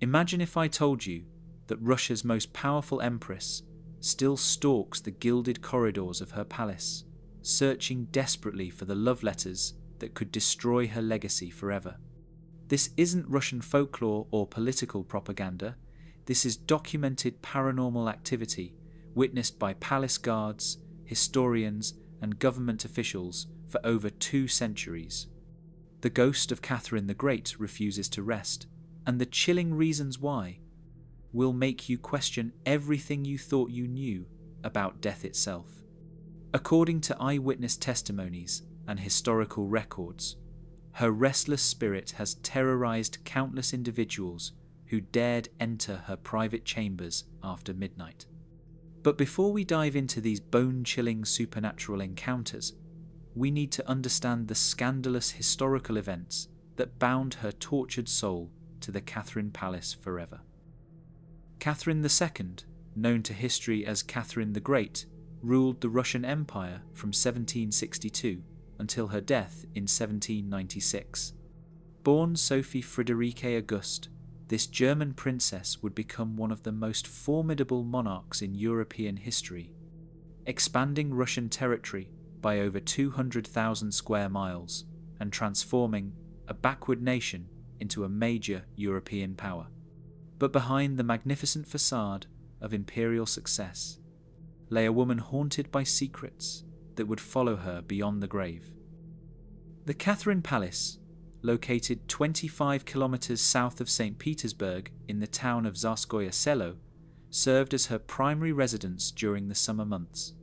Imagine if I told you that Russia's most powerful empress still stalks the gilded corridors of her palace, searching desperately for the love letters that could destroy her legacy forever. This isn't Russian folklore or political propaganda. This is documented paranormal activity witnessed by palace guards, historians, and government officials for over 2 centuries. The ghost of Catherine the Great refuses to rest, and the chilling reasons why will make you question everything you thought you knew about death itself. According to eyewitness testimonies and historical records, her restless spirit has terrorized countless individuals who dared enter her private chambers after midnight. But before we dive into these bone-chilling supernatural encounters, we need to understand the scandalous historical events that bound her tortured soul to the Catherine Palace forever. Catherine II, known to history as Catherine the Great, ruled the Russian Empire from 1762 until her death in 1796. Born Sophie Friederike Auguste, this German princess would become one of the most formidable monarchs in European history, expanding Russian territory by over 200,000 square miles and transforming a backward nation into a major European power. But behind the magnificent facade of imperial success lay a woman haunted by secrets that would follow her beyond the grave. The Catherine Palace, located 25 kilometers south of St. Petersburg in the town of Tsarskoye Selo, served as her primary residence during the summer months.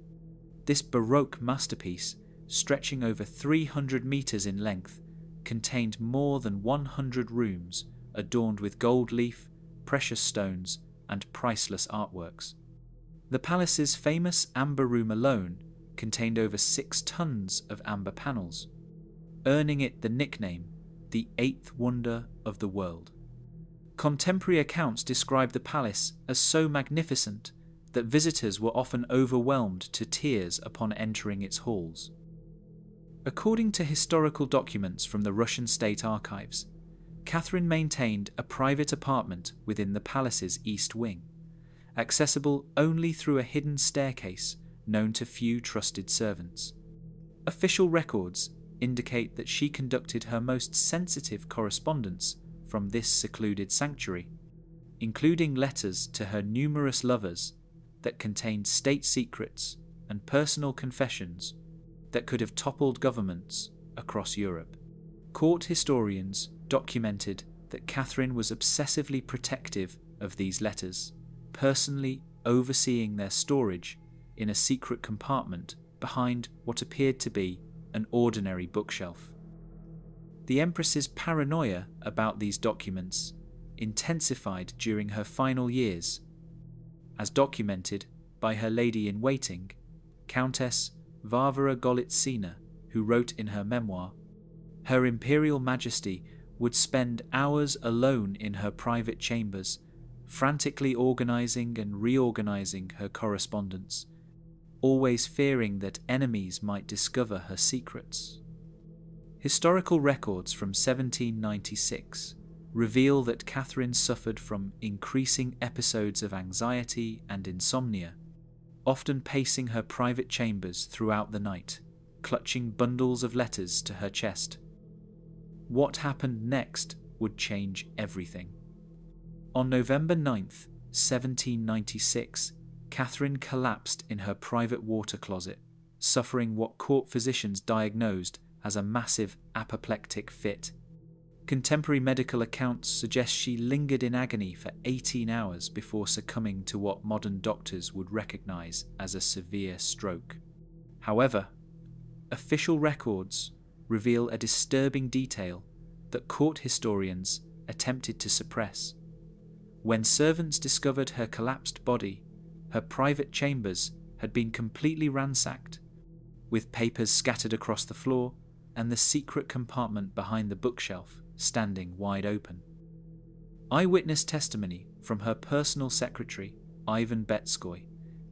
This Baroque masterpiece, stretching over 300 meters in length, contained more than 100 rooms adorned with gold leaf, precious stones, and priceless artworks. The palace's famous amber room alone contained over 6 tons of amber panels, earning it the nickname the 8th wonder of the world. Contemporary accounts describe the palace as so magnificent that visitors were often overwhelmed to tears upon entering its halls. According to historical documents from the Russian State Archives, Catherine maintained a private apartment within the palace's east wing, accessible only through a hidden staircase known to few trusted servants. Official records indicate that she conducted her most sensitive correspondence from this secluded sanctuary, including letters to her numerous lovers that contained state secrets and personal confessions that could have toppled governments across Europe. Court historians documented that Catherine was obsessively protective of these letters, personally overseeing their storage in a secret compartment behind what appeared to be an ordinary bookshelf. The Empress's paranoia about these documents intensified during her final years, as documented by her lady-in-waiting, Countess Varvara Golitsina, who wrote in her memoir, "Her Imperial Majesty would spend hours alone in her private chambers, frantically organizing and reorganizing her correspondence, always fearing that enemies might discover her secrets." Historical records from 1796 reveal that Catherine suffered from increasing episodes of anxiety and insomnia, often pacing her private chambers throughout the night, clutching bundles of letters to her chest. What happened next would change everything. On November 9th, 1796, Catherine collapsed in her private water closet, suffering what court physicians diagnosed as a massive apoplectic fit. Contemporary medical accounts suggest she lingered in agony for 18 hours before succumbing to what modern doctors would recognize as a severe stroke. However, official records reveal a disturbing detail that court historians attempted to suppress. When servants discovered her collapsed body, her private chambers had been completely ransacked, with papers scattered across the floor and the secret compartment behind the bookshelf standing wide open. Eyewitness testimony from her personal secretary, Ivan Betskoy,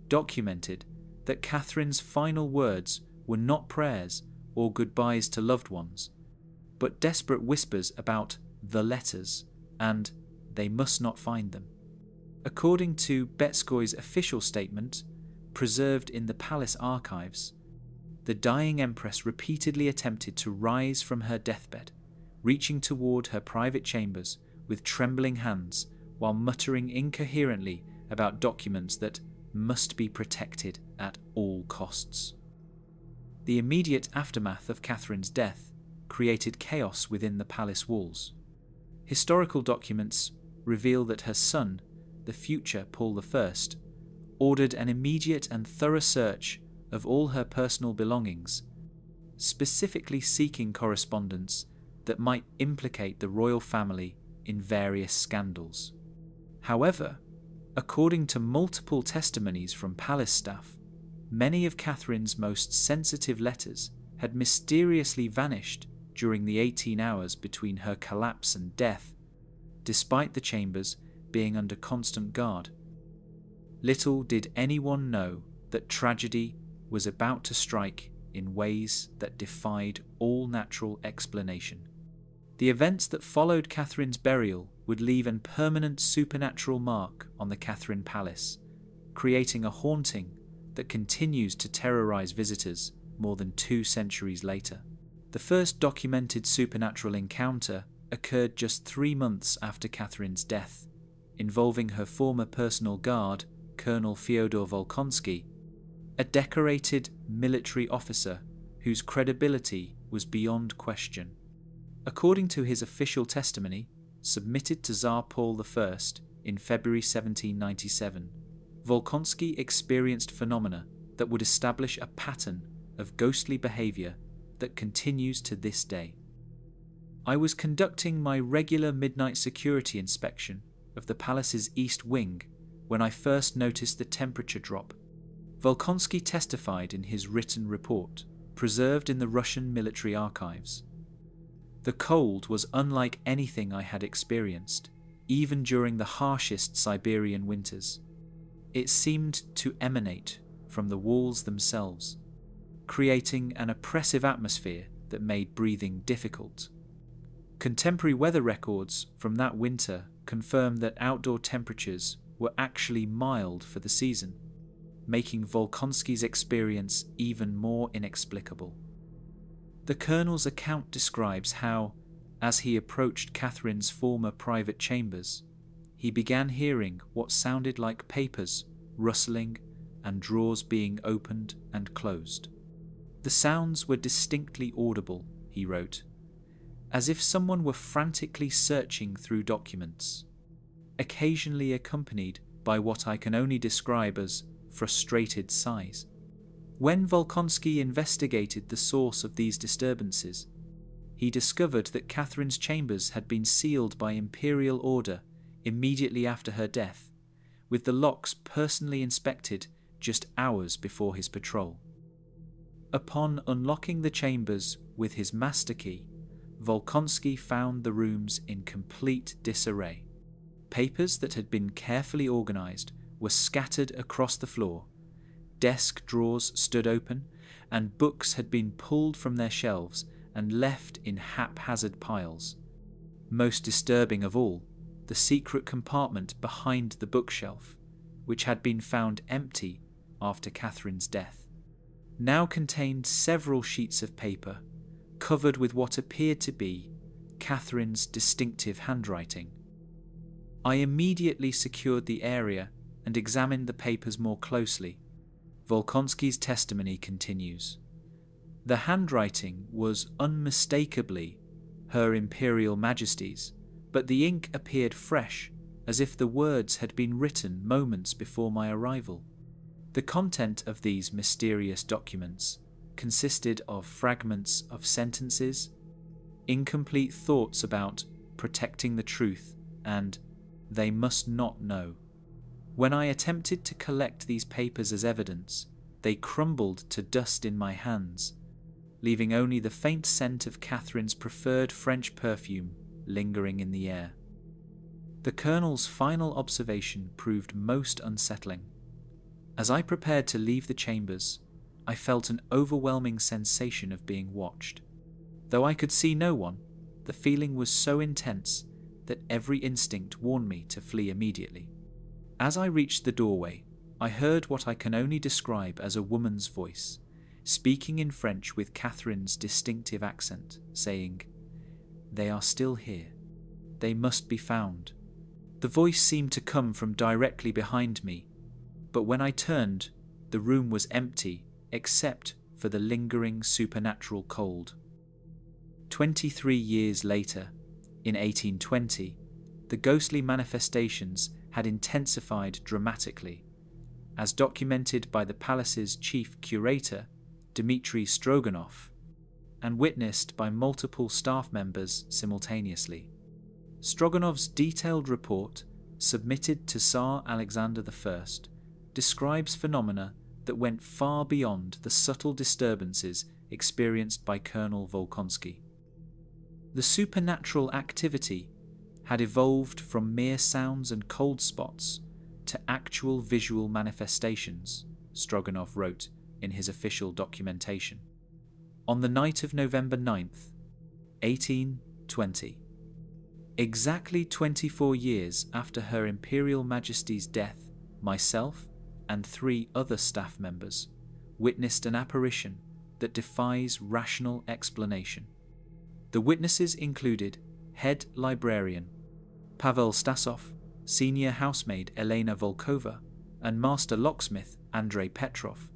documented that Catherine's final words were not prayers or goodbyes to loved ones, but desperate whispers about the letters and they must not find them. According to Betskoy's official statement, preserved in the palace archives, the dying empress repeatedly attempted to rise from her deathbed, reaching toward her private chambers with trembling hands while muttering incoherently about documents that must be protected at all costs. The immediate aftermath of Catherine's death created chaos within the palace walls. Historical documents reveal that her son, the future Paul I, ordered an immediate and thorough search of all her personal belongings, specifically seeking correspondence that might implicate the royal family in various scandals. However, according to multiple testimonies from palace staff, many of Catherine's most sensitive letters had mysteriously vanished during the 18 hours between her collapse and death, despite the chambers being under constant guard. Little did anyone know that tragedy was about to strike in ways that defied all natural explanation. The events that followed Catherine's burial would leave a permanent supernatural mark on the Catherine Palace, creating a haunting that continues to terrorize visitors more than 2 centuries later. The first documented supernatural encounter occurred just 3 months after Catherine's death, involving her former personal guard, Colonel Fyodor Volkonsky, a decorated military officer whose credibility was beyond question. According to his official testimony, submitted to Tsar Paul I in February 1797, Volkonsky experienced phenomena that would establish a pattern of ghostly behavior that continues to this day. I was conducting my regular midnight security inspection of the palace's east wing when I first noticed the temperature drop. Volkonsky testified in his written report, preserved in the Russian military archives. The cold was unlike anything I had experienced, even during the harshest Siberian winters. It seemed to emanate from the walls themselves, creating an oppressive atmosphere that made breathing difficult. Contemporary weather records from that winter confirm that outdoor temperatures were actually mild for the season, making Volkonsky's experience even more inexplicable. The colonel's account describes how, as he approached Catherine's former private chambers, he began hearing what sounded like papers rustling and drawers being opened and closed. The sounds were distinctly audible, he wrote, as if someone were frantically searching through documents, occasionally accompanied by what I can only describe as frustrated sighs. When Volkonsky investigated the source of these disturbances, he discovered that Catherine's chambers had been sealed by imperial order immediately after her death, with the locks personally inspected just hours before his patrol. Upon unlocking the chambers with his master key, Volkonsky found the rooms in complete disarray. Papers that had been carefully organized were scattered across the floor, desk drawers stood open, and books had been pulled from their shelves and left in haphazard piles. Most disturbing of all, the secret compartment behind the bookshelf, which had been found empty after Catherine's death, now contained several sheets of paper covered with what appeared to be Catherine's distinctive handwriting. I immediately secured the area and examined the papers more closely. Volkonsky's testimony continues. The handwriting was unmistakably Her Imperial Majesty's, but the ink appeared fresh, as if the words had been written moments before my arrival. The content of these mysterious documents consisted of fragments of sentences, incomplete thoughts about protecting the truth, and they must not know. When I attempted to collect these papers as evidence, they crumbled to dust in my hands, leaving only the faint scent of Catherine's preferred French perfume lingering in the air. The colonel's final observation proved most unsettling. As I prepared to leave the chambers, I felt an overwhelming sensation of being watched. Though I could see no one, the feeling was so intense that every instinct warned me to flee immediately. As I reached the doorway, I heard what I can only describe as a woman's voice, speaking in French with Catherine's distinctive accent, saying, "They are still here. They must be found." The voice seemed to come from directly behind me, but when I turned, the room was empty except for the lingering supernatural cold. 23 years later, in 1820, the ghostly manifestations had intensified dramatically, as documented by the palace's chief curator, Dmitry Stroganov, and witnessed by multiple staff members simultaneously. Stroganov's detailed report, submitted to Tsar Alexander I, describes phenomena that went far beyond the subtle disturbances experienced by Colonel Volkonsky. The supernatural activity had evolved from mere sounds and cold spots to actual visual manifestations, Stroganov wrote in his official documentation. On the night of November 9th, 1820, exactly 24 years after Her Imperial Majesty's death, myself and 3 other staff members witnessed an apparition that defies rational explanation. The witnesses included head librarian Pavel Stasov, senior housemaid Elena Volkova, and master locksmith Andrei Petrov,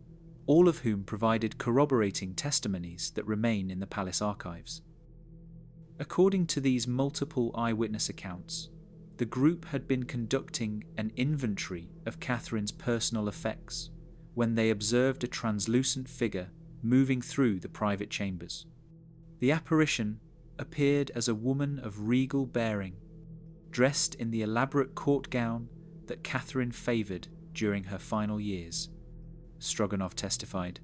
all of whom provided corroborating testimonies that remain in the palace archives. According to these multiple eyewitness accounts, the group had been conducting an inventory of Catherine's personal effects when they observed a translucent figure moving through the private chambers. The apparition appeared as a woman of regal bearing, dressed in the elaborate court gown that Catherine favoured during her final years. Stroganov testified.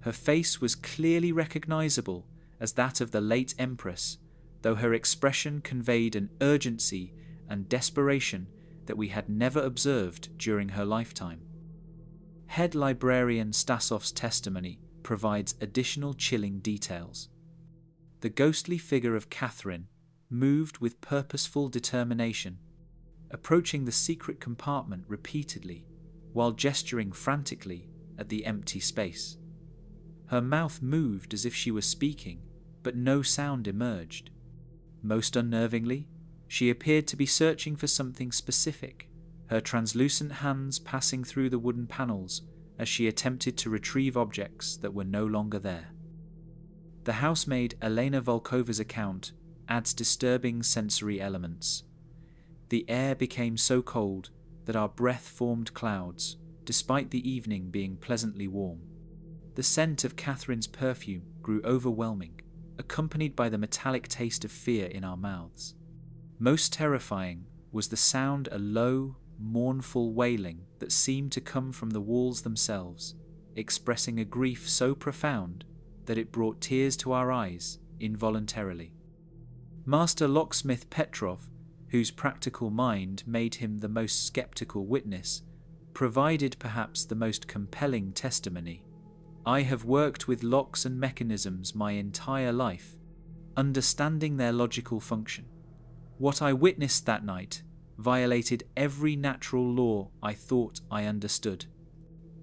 Her face was clearly recognisable as that of the late Empress, though her expression conveyed an urgency and desperation that we had never observed during her lifetime. Head librarian Stasov's testimony provides additional chilling details. The ghostly figure of Catherine moved with purposeful determination, approaching the secret compartment repeatedly while gesturing frantically at the empty space. Her mouth moved as if she was speaking, but no sound emerged. Most unnervingly, she appeared to be searching for something specific, her translucent hands passing through the wooden panels as she attempted to retrieve objects that were no longer there. The housemaid Elena Volkova's account adds disturbing sensory elements. The air became so cold that our breath formed clouds, despite the evening being pleasantly warm. The scent of Catherine's perfume grew overwhelming, accompanied by the metallic taste of fear in our mouths. Most terrifying was the sound, a low, mournful wailing that seemed to come from the walls themselves, expressing a grief so profound that it brought tears to our eyes involuntarily. Master locksmith Petrov, whose practical mind made him the most skeptical witness, provided perhaps the most compelling testimony. "I have worked with locks and mechanisms my entire life, understanding their logical function. What I witnessed that night violated every natural law I thought I understood.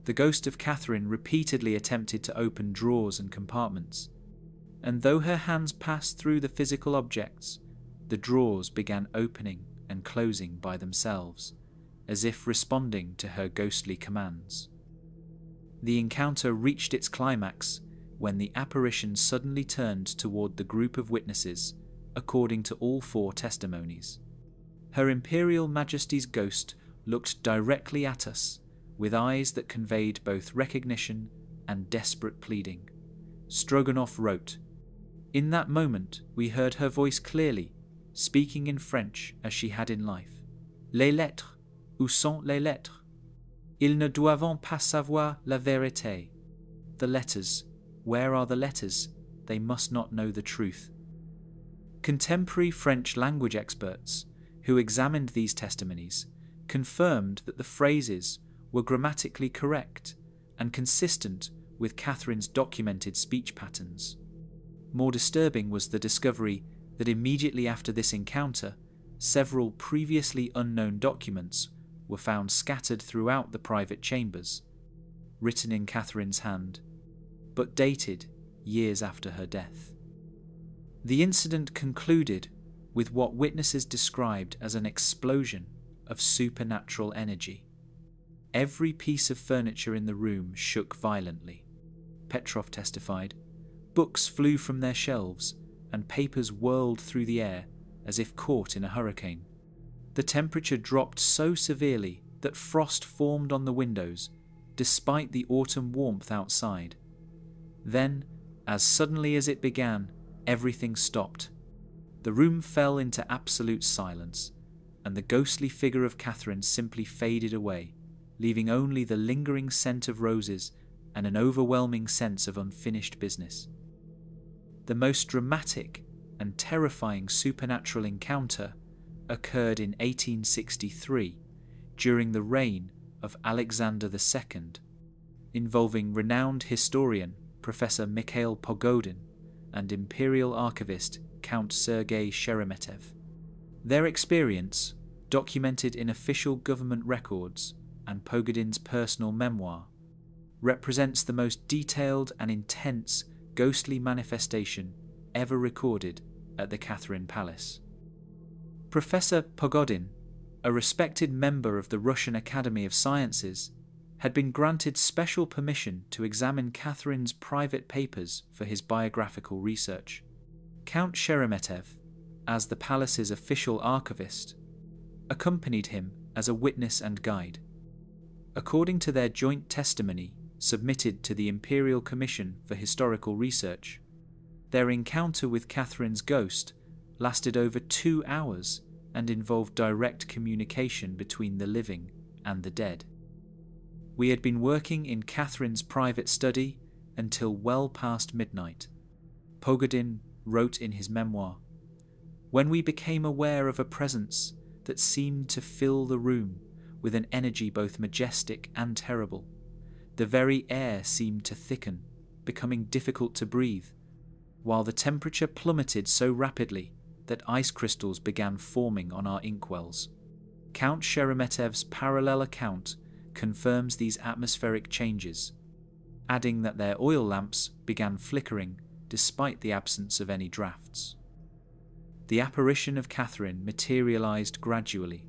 The ghost of Catherine repeatedly attempted to open drawers and compartments, and though her hands passed through the physical objects, the drawers began opening and closing by themselves, as if responding to her ghostly commands. The encounter reached its climax when the apparition suddenly turned toward the group of witnesses, according to all 4 testimonies. Her Imperial Majesty's ghost looked directly at us, with eyes that conveyed both recognition and desperate pleading. Stroganov wrote, "In that moment we heard her voice clearly, speaking in French as she had in life. Les lettres, où sont les lettres? Ils ne doivent pas savoir la vérité. The letters, where are the letters? They must not know the truth." Contemporary French language experts who examined these testimonies confirmed that the phrases were grammatically correct and consistent with Catherine's documented speech patterns. More disturbing was the discovery that immediately after this encounter, several previously unknown documents were found scattered throughout the private chambers, written in Catherine's hand, but dated years after her death. The incident concluded with what witnesses described as an explosion of supernatural energy. Every piece of furniture in the room shook violently, Petrov testified. Books flew from their shelves, and papers whirled through the air as if caught in a hurricane. The temperature dropped so severely that frost formed on the windows, despite the autumn warmth outside. Then, as suddenly as it began, everything stopped. The room fell into absolute silence, and the ghostly figure of Catherine simply faded away, leaving only the lingering scent of roses and an overwhelming sense of unfinished business. The most dramatic and terrifying supernatural encounter occurred in 1863 during the reign of Alexander II, involving renowned historian Professor Mikhail Pogodin and imperial archivist Count Sergei Sheremetev. Their experience, documented in official government records and Pogodin's personal memoir, represents the most detailed and intense ghostly manifestation ever recorded at the Catherine Palace. Professor Pogodin, a respected member of the Russian Academy of Sciences, had been granted special permission to examine Catherine's private papers for his biographical research. Count Sheremetev, as the palace's official archivist, accompanied him as a witness and guide. According to their joint testimony submitted to the Imperial Commission for Historical Research, their encounter with Catherine's ghost lasted over 2 hours and involved direct communication between the living and the dead. We had been working in Catherine's private study until well past midnight, Pogodin wrote in his memoir, when we became aware of a presence that seemed to fill the room with an energy both majestic and terrible. The very air seemed to thicken, becoming difficult to breathe, while the temperature plummeted so rapidly that ice crystals began forming on our inkwells. Count Sheremetev's parallel account confirms these atmospheric changes, adding that their oil lamps began flickering despite the absence of any drafts. The apparition of Catherine materialized gradually,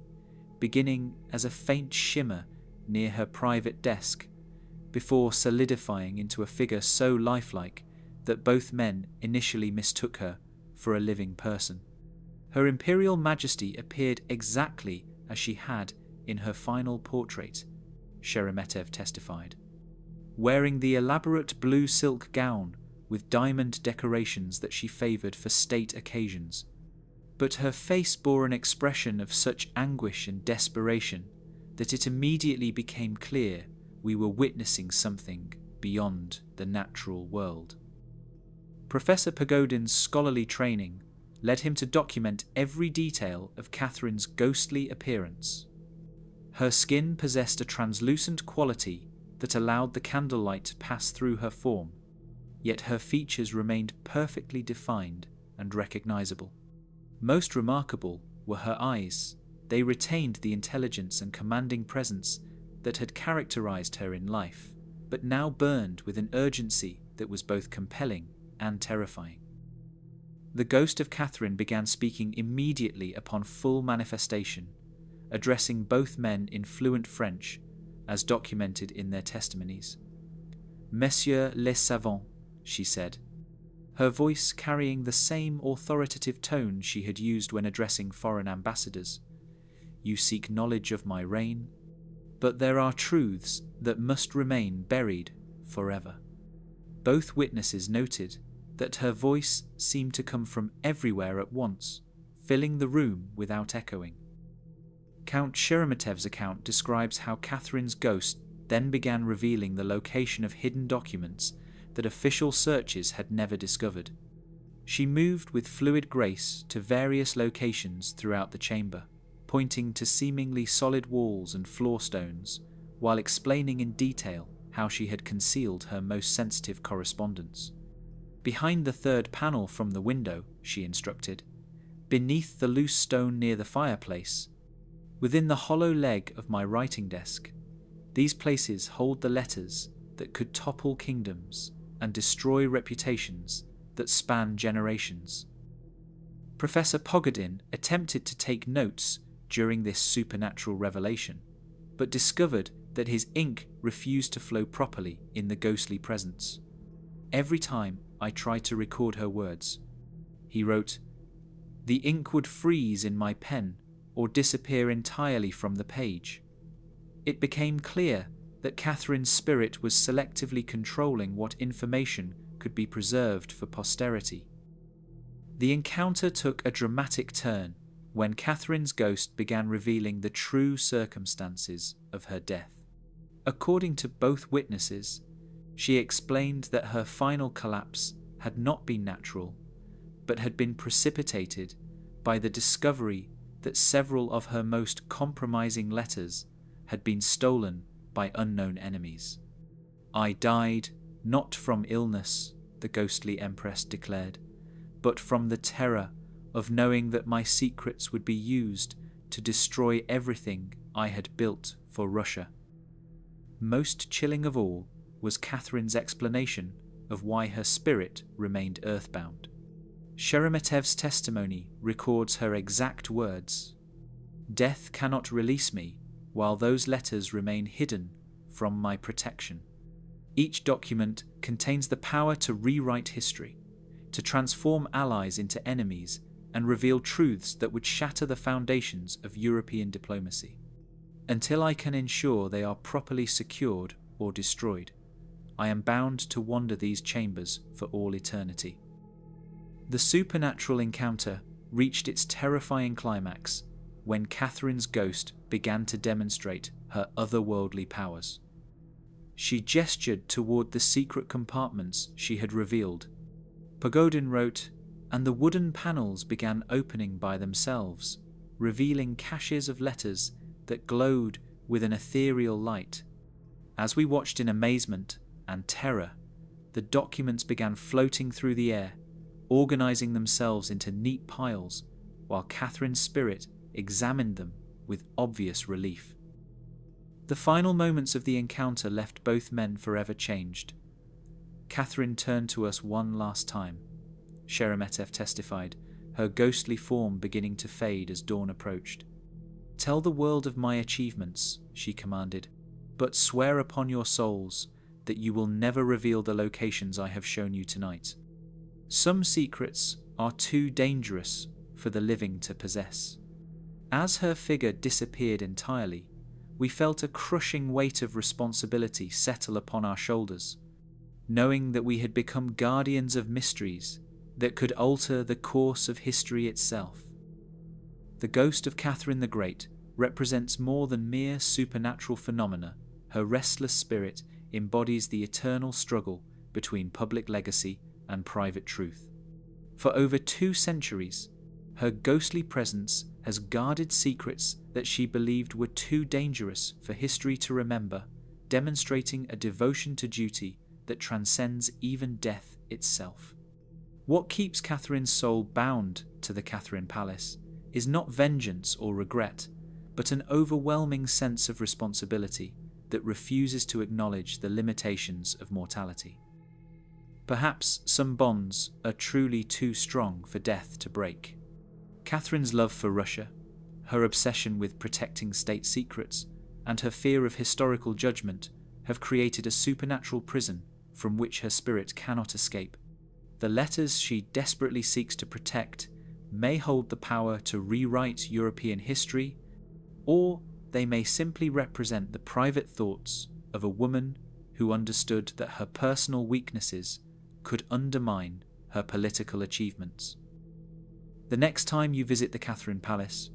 beginning as a faint shimmer near her private desk, before solidifying into a figure so lifelike that both men initially mistook her for a living person. Her Imperial Majesty appeared exactly as she had in her final portrait, Sheremetev testified, wearing the elaborate blue silk gown with diamond decorations that she favoured for state occasions. But her face bore an expression of such anguish and desperation that it immediately became clear we were witnessing something beyond the natural world. Professor Pogodin's scholarly training led him to document every detail of Catherine's ghostly appearance. Her skin possessed a translucent quality that allowed the candlelight to pass through her form, yet her features remained perfectly defined and recognizable. Most remarkable were her eyes. They retained the intelligence and commanding presence that had characterized her in life, but now burned with an urgency that was both compelling and terrifying. The ghost of Catherine began speaking immediately upon full manifestation, addressing both men in fluent French, as documented in their testimonies. Messieurs les savants, she said, her voice carrying the same authoritative tone she had used when addressing foreign ambassadors. You seek knowledge of my reign, but there are truths that must remain buried forever. Both witnesses noted that her voice seemed to come from everywhere at once, filling the room without echoing. Count Sheremetev's account describes how Catherine's ghost then began revealing the location of hidden documents that official searches had never discovered. She moved with fluid grace to various locations throughout the chamber, pointing to seemingly solid walls and floor stones, while explaining in detail how she had concealed her most sensitive correspondence. Behind the third panel from the window, she instructed, beneath the loose stone near the fireplace, within the hollow leg of my writing desk. These places hold the letters that could topple kingdoms and destroy reputations that span generations. Professor Pogodin attempted to take notes during this supernatural revelation, but discovered that his ink refused to flow properly in the ghostly presence. Every time I tried to record her words, he wrote, "The ink would freeze in my pen or disappear entirely from the page." It became clear that Catherine's spirit was selectively controlling what information could be preserved for posterity. The encounter took a dramatic turn when Catherine's ghost began revealing the true circumstances of her death. According to both witnesses, she explained that her final collapse had not been natural, but had been precipitated by the discovery that several of her most compromising letters had been stolen by unknown enemies. "I died not from illness," the ghostly empress declared, "but from the terror of knowing that my secrets would be used to destroy everything I had built for Russia." Most chilling of all was Catherine's explanation of why her spirit remained earthbound. Sheremetev's testimony records her exact words: "Death cannot release me while those letters remain hidden from my protection." Each document contains the power to rewrite history, to transform allies into enemies, and reveal truths that would shatter the foundations of European diplomacy. Until I can ensure they are properly secured or destroyed, I am bound to wander these chambers for all eternity. The supernatural encounter reached its terrifying climax when Catherine's ghost began to demonstrate her otherworldly powers. She gestured toward the secret compartments she had revealed. Pogodin wrote, "And the wooden panels began opening by themselves, revealing caches of letters that glowed with an ethereal light. As we watched in amazement and terror, the documents began floating through the air, organizing themselves into neat piles, while Catherine's spirit examined them with obvious relief." The final moments of the encounter left both men forever changed. "Catherine turned to us one last time," Sheremetev testified, her ghostly form beginning to fade as dawn approached. "Tell the world of my achievements," she commanded, "but swear upon your souls that you will never reveal the locations I have shown you tonight. Some secrets are too dangerous for the living to possess." As her figure disappeared entirely, we felt a crushing weight of responsibility settle upon our shoulders, knowing that we had become guardians of mysteries that could alter the course of history itself. The ghost of Catherine the Great represents more than mere supernatural phenomena. Her restless spirit embodies the eternal struggle between public legacy and private truth. For over 2 centuries, her ghostly presence has guarded secrets that she believed were too dangerous for history to remember, demonstrating a devotion to duty that transcends even death itself. What keeps Catherine's soul bound to the Catherine Palace is not vengeance or regret, but an overwhelming sense of responsibility that refuses to acknowledge the limitations of mortality. Perhaps some bonds are truly too strong for death to break. Catherine's love for Russia, her obsession with protecting state secrets, and her fear of historical judgment have created a supernatural prison from which her spirit cannot escape. The letters she desperately seeks to protect may hold the power to rewrite European history, or they may simply represent the private thoughts of a woman who understood that her personal weaknesses could undermine her political achievements. The next time you visit the Catherine Palace,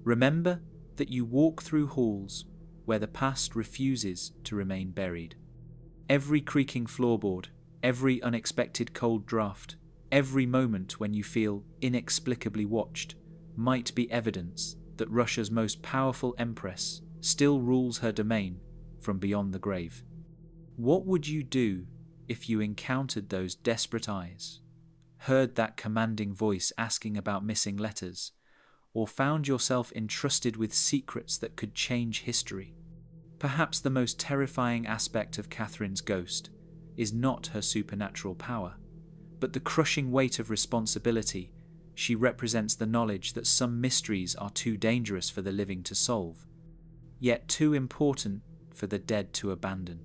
remember that you walk through halls where the past refuses to remain buried. Every creaking floorboard, every unexpected cold draft, every moment when you feel inexplicably watched might be evidence that Russia's most powerful empress still rules her domain from beyond the grave. What would you do if you encountered those desperate eyes, heard that commanding voice asking about missing letters, or found yourself entrusted with secrets that could change history. Perhaps the most terrifying aspect of Catherine's ghost is not her supernatural power, but the crushing weight of responsibility. She represents the knowledge that some mysteries are too dangerous for the living to solve, yet too important for the dead to abandon.